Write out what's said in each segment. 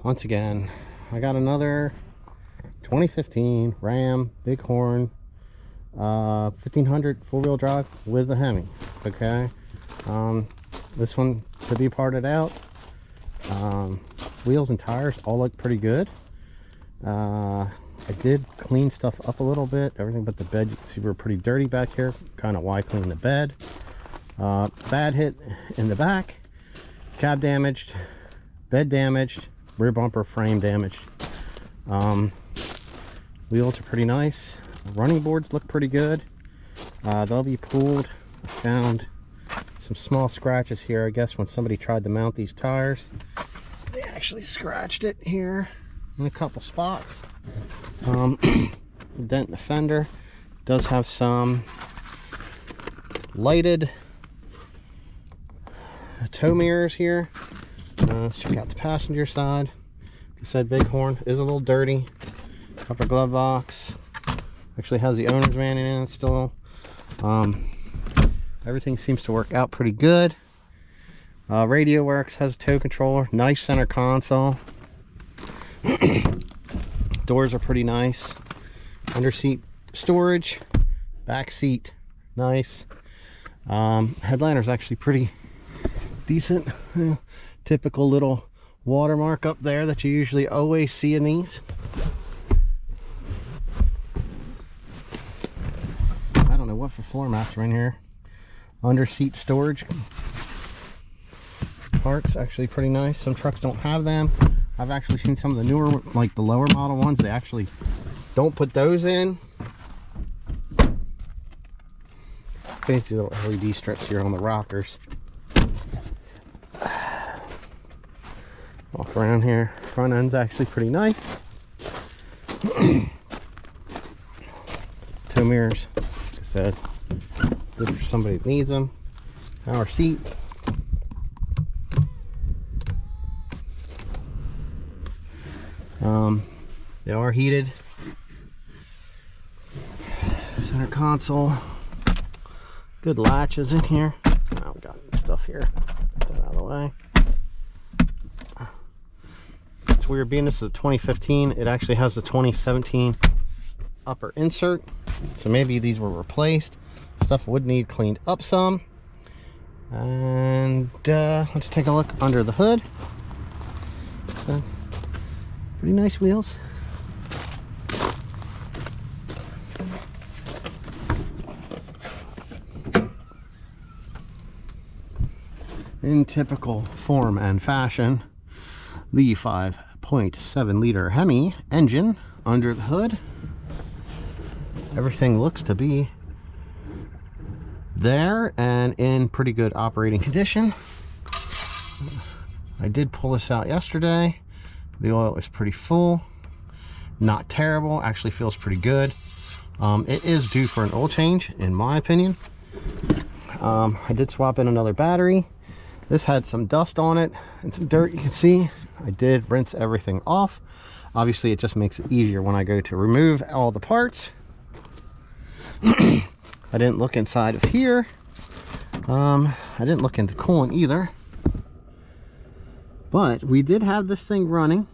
once again, I got another 2015 Ram Bighorn 1500 four-wheel drive with a Hemi. Okay, this one to be parted out. Wheels and tires all look pretty good. I did clean stuff up a little bit, everything but the bed. You can see we're pretty dirty back here. Kind of why clean the bed. Bad hit in the back, cab damaged, bed damaged, rear bumper frame damaged. Wheels are pretty nice. Running boards look pretty good. They'll be pulled. I found some small scratches here, I guess, when somebody tried to mount these tires. They actually scratched it here in a couple spots. Dent in the fender. Does have some lighted tow mirrors here. Let's check out the passenger side. Like I said, Bighorn is a little dirty. Upper glove box actually has the owner's manual in it still. Everything seems to work out pretty good. Radio works, has a tow controller, nice center console. Doors are pretty nice. Under seat storage, back seat nice. Headliner's actually pretty decent. Typical little watermark up there that you usually always see in these. I don't know what for floor mats are in here. Under seat storage parts actually pretty nice. Some trucks don't have them. I've actually seen some of the newer, like the lower model ones, they actually don't put those in. Fancy little LED strips here on the rockers. Walk around here. Front end's actually pretty nice. Tow mirrors, like I said, good for somebody that needs them. Power seat. They are heated. Center console. Good latches in here. Oh, we got stuff here. Get that out of the way. It's weird, being this is a 2015, it actually has the 2017 upper insert. So maybe these were replaced. Stuff would need cleaned up some. And let's take a look under the hood. So, pretty nice wheels. In typical form and fashion, the 5.7 liter Hemi engine under the hood. Everything looks to be there and in pretty good operating condition. I did pull this out yesterday. The oil is pretty full, not terrible, actually feels pretty good. It is due for an oil change in my opinion. I did swap in another battery. This had some dust on it and some dirt, you can see. I did rinse everything off. Obviously it just makes it easier when I go to remove all the parts. I didn't look inside of here. I didn't look into coolant either. But we did have this thing running.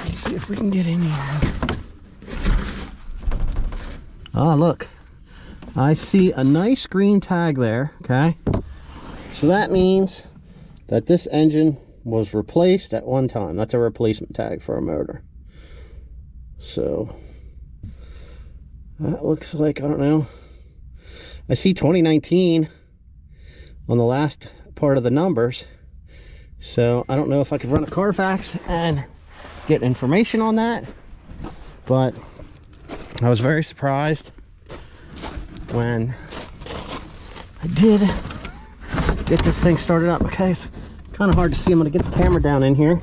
Let's see if we can get in here. Ah, look. I see a nice green tag there, okay? So that means that this engine was replaced at one time. That's a replacement tag for a motor. So that looks like, I don't know. I see 2019 on the last part of the numbers. So I don't know if I could run a Carfax and get information on that. But I was very surprised when I did get this thing started up. Okay, it's kind of hard to see. I'm going to get the camera down in here.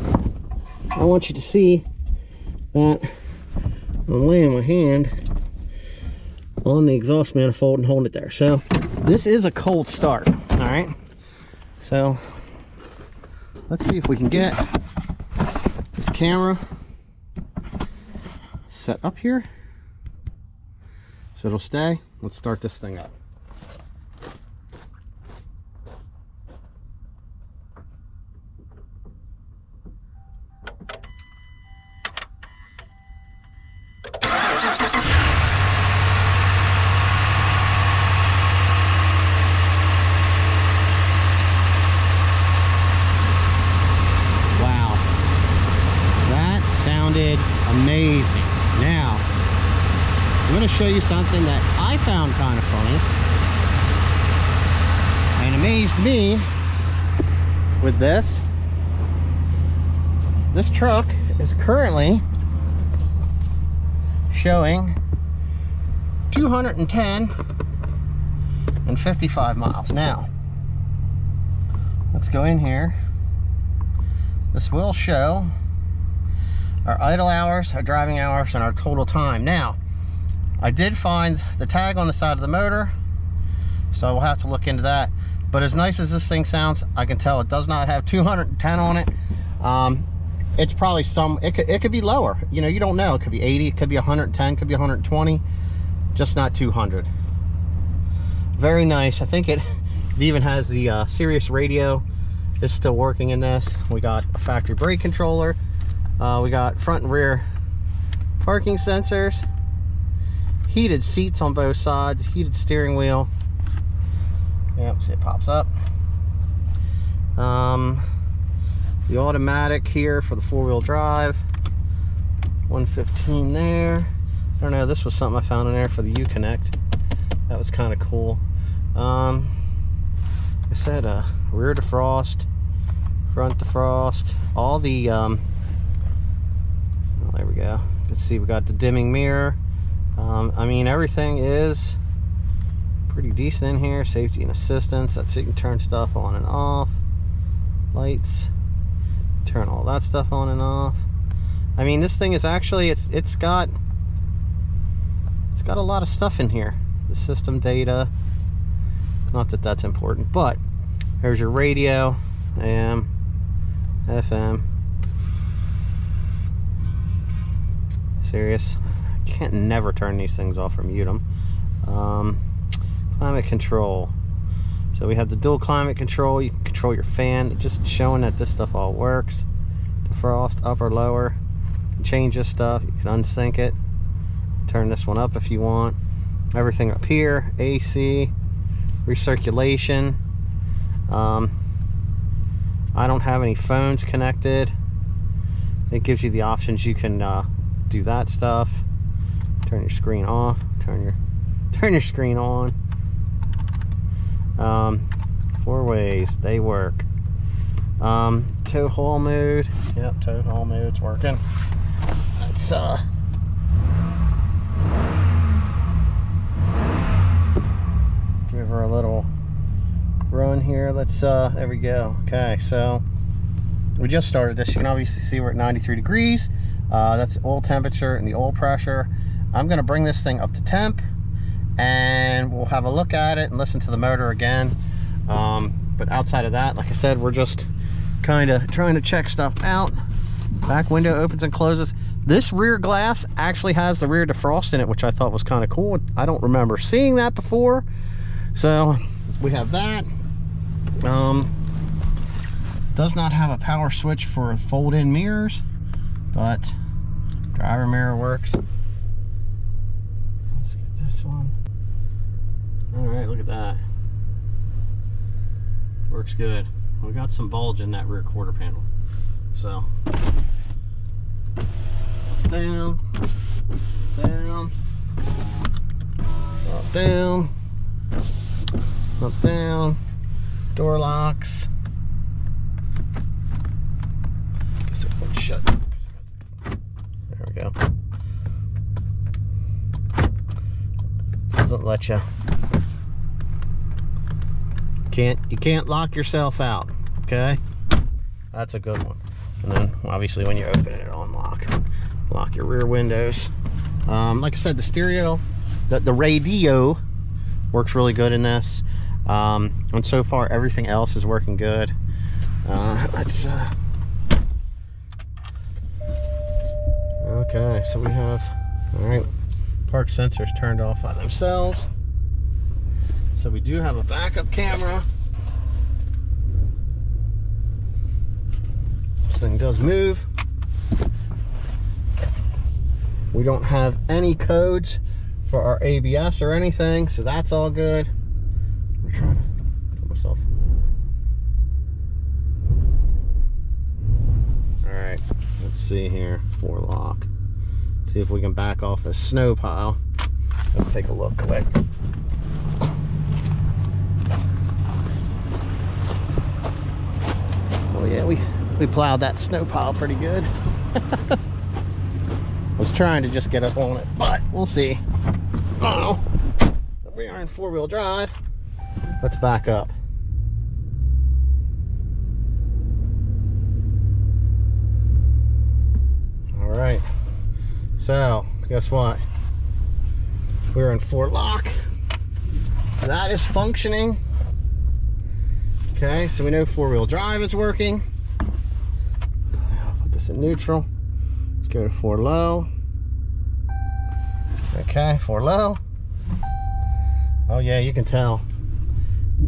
I want you to see that I'm laying my hand on the exhaust manifold and holding it there. So this is a cold start. All right, so let's see if we can get this camera set up here so it'll stay. Let's start this thing up. Amazing. Now, I'm going to show you something that I found kind of funny and amazed me with this. This truck is currently showing 210 and 55 miles. Now, let's go in here. This will show our idle hours, our driving hours, and our total time. Now, I did find the tag on the side of the motor, so we'll have to look into that. But as nice as this thing sounds, I can tell it does not have 210 on it. It's probably it could be lower. You know, you don't know. It could be 80, it could be 110, it could be 120, just not 200. Very nice. I think it even has the Sirius radio is still working in this. We got a factory brake controller. We got front and rear parking sensors, heated seats on both sides, heated steering wheel. Yep, see, it pops up. The automatic here for the four-wheel drive. 115 there. I don't know, this was something I found in there for the Uconnect. That was kind of cool. I said rear defrost, front defrost, all the there we go. You can see we got the dimming mirror. I mean, everything is pretty decent in here. Safety and assistance, that's so you can turn stuff on and off. Lights, turn all that stuff on and off. I mean, this thing is actually, it's got a lot of stuff in here. The system data, not that that's important, but there's your radio, AM, FM. Serious, can't never turn these things off or mute them. Climate control, so we have the dual climate control. You can control your fan, just showing that this stuff all works. Defrost, up or lower. You can change this stuff, you can unsync it, turn this one up if you want. Everything up here, AC, recirculation. I don't have any phones connected. It gives you the options. You can do that stuff. Turn your screen off. Turn your screen on. 4 ways, they work. Tow haul mode. Yep, tow haul mode's working. Let's give her a little run here. Let's there we go. Okay, so we just started this. You can obviously see we're at 93 degrees. That's the oil temperature and the oil pressure. I'm gonna bring this thing up to temp and we'll have a look at it and listen to the motor again. But outside of that, like I said, we're just kind of trying to check stuff out. Back window opens and closes. This rear glass actually has the rear defrost in it, which I thought was kind of cool. I don't remember seeing that before. So we have that. Does not have a power switch for fold-in mirrors, but driver mirror works. Let's get this one. All right, look at that. Works good. We got some bulge in that rear quarter panel. So down, down, up, down, up, down. Door locks. Guess it won't shut. There we go. Doesn't let you. You can't lock yourself out. Okay, that's a good one. And then obviously when you open it, it'll unlock. Lock your rear windows. Like I said, the stereo, the radio works really good in this. And so far everything else is working good. Let's okay, so we have, all right, park sensors turned off by themselves. So we do have a backup camera. This thing does move. We don't have any codes for our ABS or anything, so that's all good. I'm trying to put myself. All right, let's see here. 4 lock. See if we can back off the snow pile. Let's take a look quick. Oh yeah, we plowed that snow pile pretty good. I was trying to just get up on it, but we'll see. Oh, we are in 4-wheel drive. Let's back up. All right. So, guess what? We're in Fort Lock. That is functioning. Okay, so we know 4-wheel drive is working. I'll put this in neutral. Let's go to 4 low. Okay, 4 low. Oh yeah, you can tell.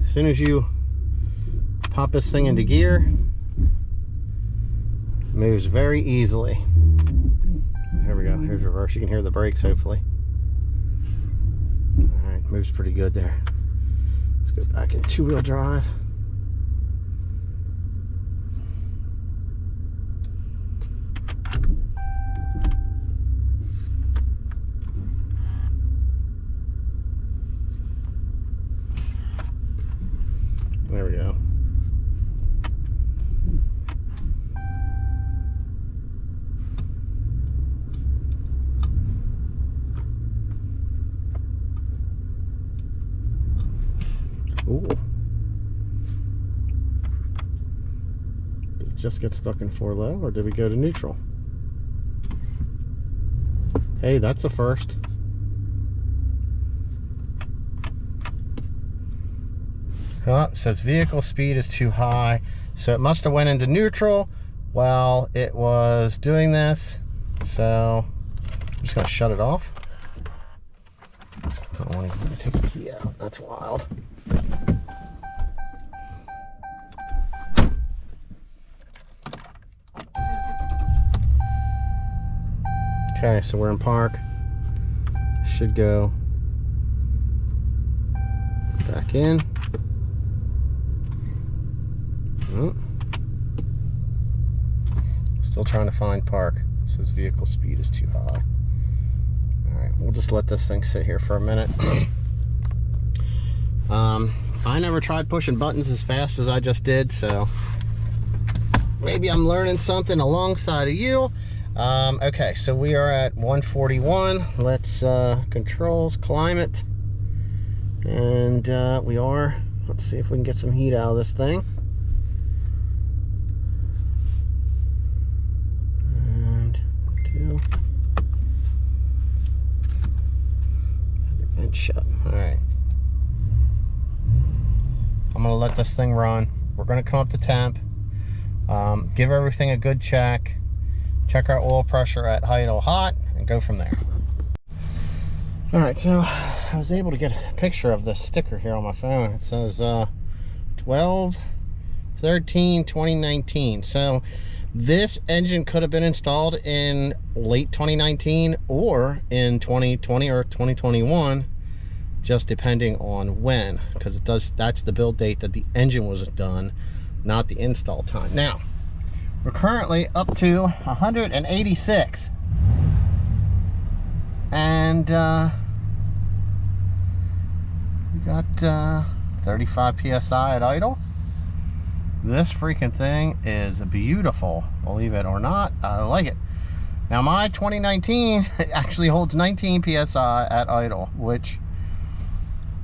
As soon as you pop this thing into gear, it moves very easily. Here we go, here's reverse. You can hear the brakes, hopefully. All right, moves pretty good there. Let's go back in 2-wheel drive. There we go. Ooh. Did it just get stuck in 4 low, or did we go to neutral? Hey, that's a first. Oh, it says vehicle speed is too high, so it must have went into neutral while it was doing this. So I'm just gonna shut it off. I don't want to take the key out. That's wild. Okay, so we're in park. Should go back in. Still trying to find park. It says vehicle speed is too high. Alright, we'll just let this thing sit here for a minute. I never tried pushing buttons as fast as I just did, so maybe I'm learning something alongside of you. Okay, so we are at 141. Let's controls, climate, and we are, let's see if we can get some heat out of this thing. And 2. The vent shut. All right. I'm gonna let this thing run. We're gonna come up to temp, give everything a good check. Check our oil pressure at idle hot and go from there. All right, so I was able to get a picture of this sticker here on my phone. It says 12/13/2019. So this engine could have been installed in late 2019 or in 2020 or 2021, just depending on when, because it does, that's the build date that the engine was done, not the install time. Now we're currently up to 186, and we got 35 psi at idle. This freaking thing is beautiful, believe it or not. I like it. Now my 2019 actually holds 19 psi at idle, which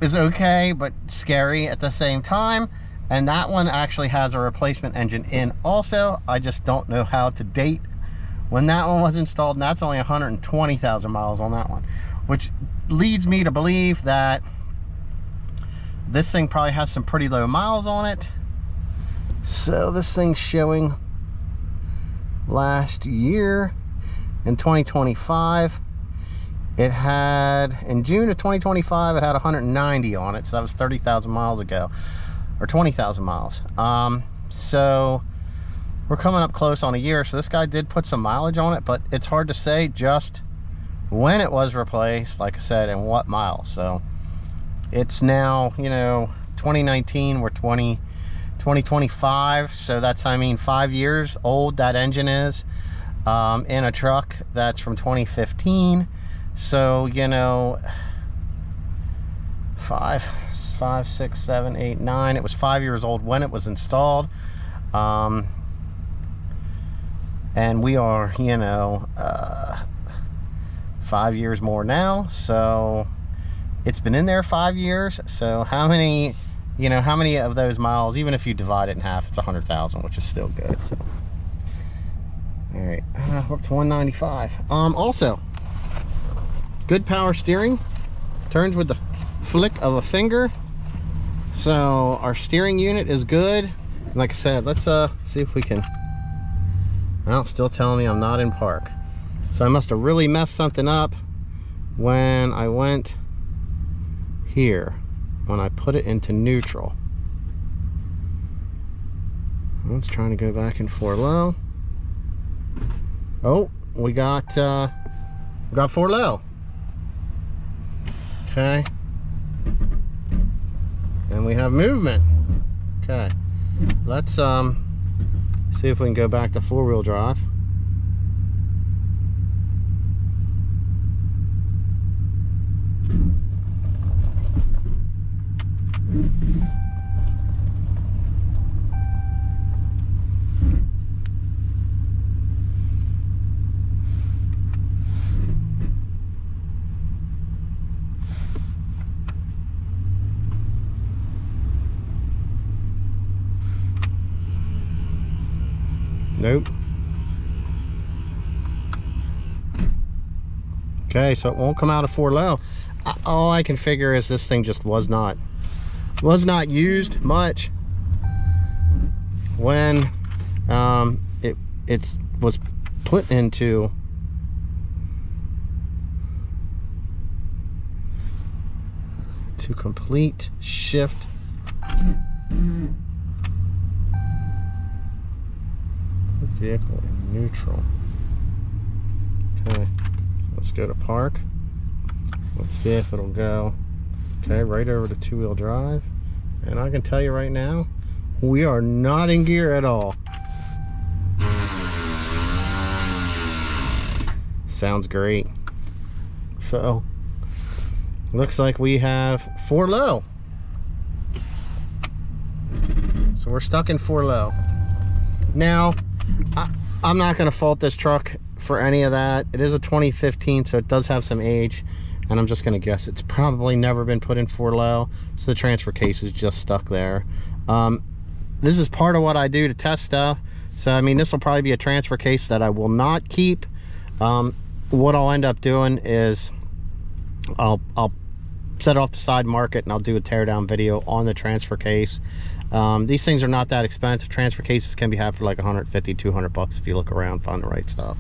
is okay but scary at the same time. And that one actually has a replacement engine in also. I just don't know how to date when that one was installed, and that's only 120,000 miles on that one, which leads me to believe that this thing probably has some pretty low miles on it. So this thing's showing last year in 2025, it had, in June of 2025, it had 190 on it, so that was 30,000 miles ago. Or 20,000 miles. So we're coming up close on a year. So this guy did put some mileage on it, but it's hard to say just when it was replaced, like I said, and what miles. So it's now, you know, 2019, we're 2025. So that's, I mean, 5 years old that engine is. in a truck that's from 2015. So, you know, 5, 6, 7, 8, 9. It was 5 years old when it was installed. And we are, you know, 5 years more now. So it's been in there 5 years. So how many, you know, how many of those miles, even if you divide it in half, it's 100,000, which is still good. So. All right, we're up to 195. Also, good power steering, turns with the flick of a finger. So our steering unit is good. And like I said, let's see if we can. Well, still telling me I'm not in park. So I must have really messed something up when I went here, when I put it into neutral. Let's try to go back in 4 low. Oh, we got 4 low. Okay. And we have movement. Okay. Let's see if we can go back to 4-wheel drive. Nope. Okay, so it won't come out of 4 low. All I can figure is this thing just was not used much when it was put into complete shift. Vehicle in neutral. Okay, so let's go to park. Let's see if it'll go. Okay, right over to 2-wheel drive. And I can tell you right now, we are not in gear at all. Sounds great. So, looks like we have 4 low. So we're stuck in 4 low. Now, I'm not going to fault this truck for any of that. It is a 2015, so it does have some age, and I'm just going to guess it's probably never been put in 4 low, so the transfer case is just stuck there. This is part of what I do to test stuff, so I mean, this will probably be a transfer case that I will not keep. What I'll end up doing is I'll set it off the side market, and I'll do a teardown video on the transfer case. These things are not that expensive. Transfer cases can be had for like 150, 200 bucks if you look around, find the right stuff.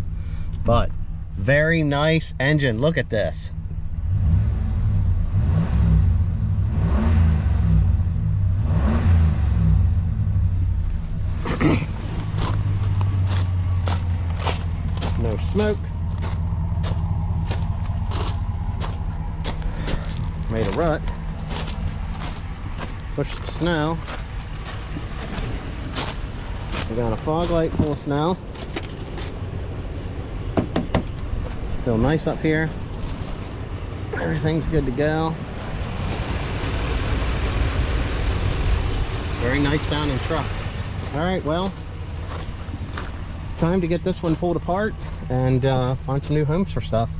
But very nice engine. Look at this. No smoke. Made a rut. Pushed the snow. We got a fog light full of snow. Still nice up here. Everything's good to go. Very nice sounding truck. All right, well, it's time to get this one pulled apart and find some new homes for stuff.